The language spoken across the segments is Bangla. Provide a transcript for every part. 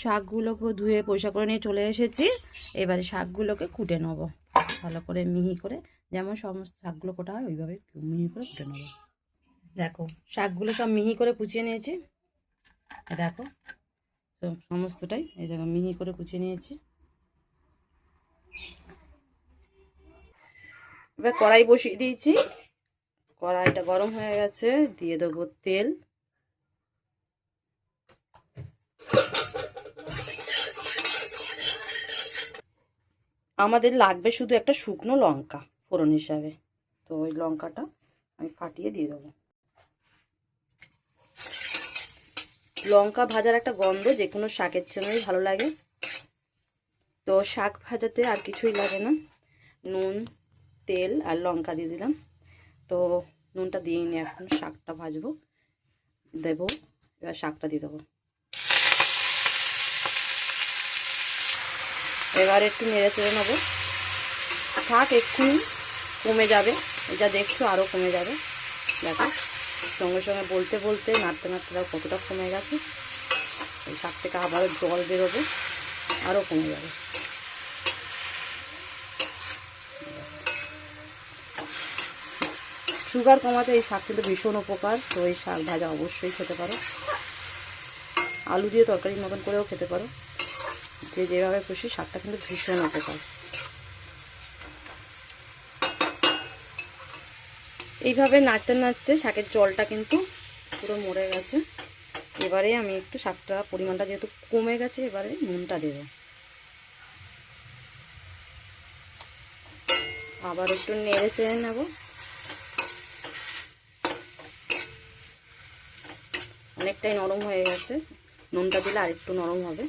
শাকগুলোকে ধুয়ে পরিষ্কার করে নিয়ে চলে এসেছি। এবারে শাকগুলোকে কুটে নেবো ভালো করে, মিহি করে, যেমন সমস্ত শাকগুলো কোটা হয় ওইভাবে মিহি করে কুটে নেবো। দেখো শাকগুলো সব মিহি করে কুচিয়ে নিয়েছি। দেখো সমস্তটাই এই জায়গায় মিহি করে কুচিয়ে নিয়েছি। এবার কড়াই বসিয়ে দিয়েছি, কড়াইটা গরম হয়ে গেছে, দিয়ে দেবো তেল। আমাদের লাগবে শুধু একটা শুকনো লঙ্কা ফোড়ন হিসাবে, তো ওই লঙ্কাটা আমি ফাটিয়ে দিয়ে দেবো। লঙ্কা ভাজার একটা গন্ধ যে কোনো শাকের জন্যই ভালো লাগে। তো শাক ভাজাতে আর কিছুই লাগে না, নুন, তেল আর লঙ্কা দিয়ে দিলাম। তো নুনটা দিয়ে নিয়ে এখন শাকটা ভাজবো, দেবো। এবার শাকটা দিয়ে দেবো। এবার একটু নেড়ে চেড়ে নেবো। শাক এক্ষুনি কমে যাবে, যা দেখছো আরও কমে যাবে। দেখো সঙ্গে সঙ্গে বলতে বলতে নাড়তে নাড়তে দাও কতটা কমে গেছে। এই শাক থেকে আবারও জল বেরোবে, আরও কমে যাবে। সুগার কমাতে এই শাক কিন্তু ভীষণ উপকার। তো এই শাক ভাজা অবশ্যই খেতে পারো, আলু দিয়ে তরকারির মতন করেও খেতে পারো, যে যেভাবে খুশি। শাকটা কিন্তু ভীষণ উপকার। এইভাবে নাড়তে নাড়তে শাকের জলটা কিন্তু পুরো মরে গেছে। এবারে আমি একটু শাকটা পরিমাণটা যেহেতু কমে গেছে, এবারে নুনটা দেব। আবার একটু নেড়ে চেড়ে নেব। অনেকটাই নরম হয়ে গেছে, নুনটা দিলে আর একটু নরম হবে।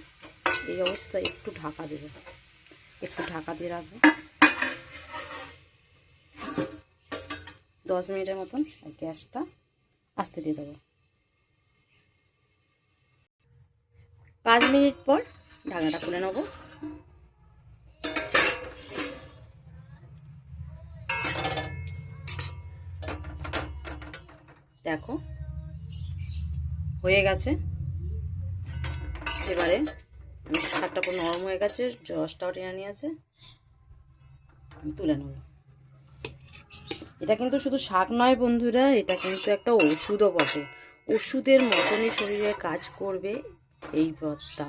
এই অবস্থায় একটু ঢাকা দেব, একটু ঢাকা দিয়ে রাখবো 10 মিনিটের মতন। আর গ্যাসটা আস্তে দিয়ে দেবো। 5 মিনিট পর ঢাকনাটা খুলে নেব। দেখো হয়ে গেছে। এবারে শাকটা পুরো নরম হয়ে গেছে, রসটাও টেনে নিয়েছে, আমি তুলে নেব। এটা কিন্তু শুধু শাক নয় বন্ধুরা, এটা কিন্তু একটা ওষুধও বটে। ওষুধের মতনই শরীরে কাজ করবে এই ভর্তা।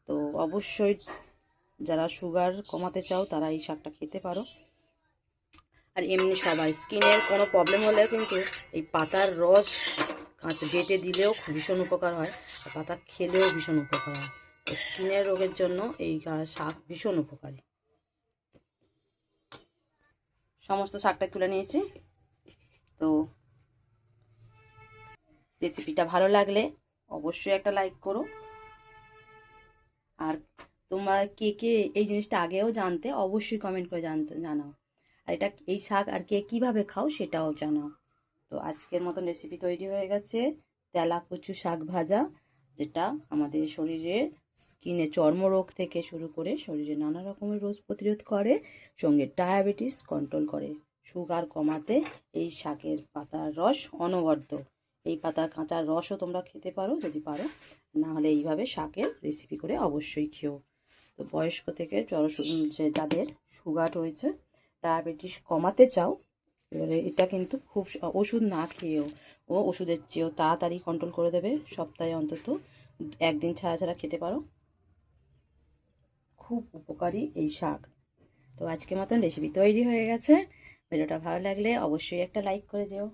তো অবশ্যই যারা সুগার কমাতে চাও তারা এই শাকটা খেতে পারো। আর এমনি সবাই স্কিনের কোনো প্রবলেম হলে কিন্তু এই পাতার রস কাঁচা বেটে দিলেও ভীষণ উপকার হয়, আর পাতা খেলেও ভীষণ উপকার হয়। স্কিনের রোগের জন্য এই শাক ভীষণ উপকারী। সমস্ত শাকটা তুলে নিয়েছি। তো রেসিপিটা ভালো লাগলে অবশ্যই একটা লাইক করো। আর তোমরা কে কে এই জিনিসটা আগেও জানতে অবশ্যই কমেন্ট করে জানাও। আর এটা এই শাক আর কে কীভাবে খাও সেটাও জানাও। তো আজকের মতন রেসিপি তৈরি হয়ে গেছে, তেলাকুচু শাক ভাজা, যেটা আমাদের শরীরে স্কিনে চর্মরোগ থেকে শুরু করে শরীরে নানা রকমের রোগ প্রতিরোধ করে, সঙ্গে ডায়াবেটিস কন্ট্রোল করে। সুগার কমাতে এই শাকের পাতার রস অনবদ্য। এই পাতার কাঁচার রসও তোমরা খেতে পারো যদি পারো, না হলে এইভাবে শাকের রেসিপি করে অবশ্যই খেও। তো বয়স্ক থেকে যাদের সুগার রয়েছে, ডায়াবেটিস কমাতে চাও, এবারে এটা কিন্তু খুব ওষুধ না খেয়েও ও ওষুধের চেয়েও তাড়াতাড়ি কন্ট্রোল করে দেবে। সপ্তাহে অন্তত একদিন ছাড়া ছাড়া খেতে পারো, খুব উপকারী এই শাক। তো আজকের মতন রেসিপি তৈরি হয়ে গেছে। ভিডিওটা ভালো লাগলে অবশ্যই একটা লাইক করে যেও।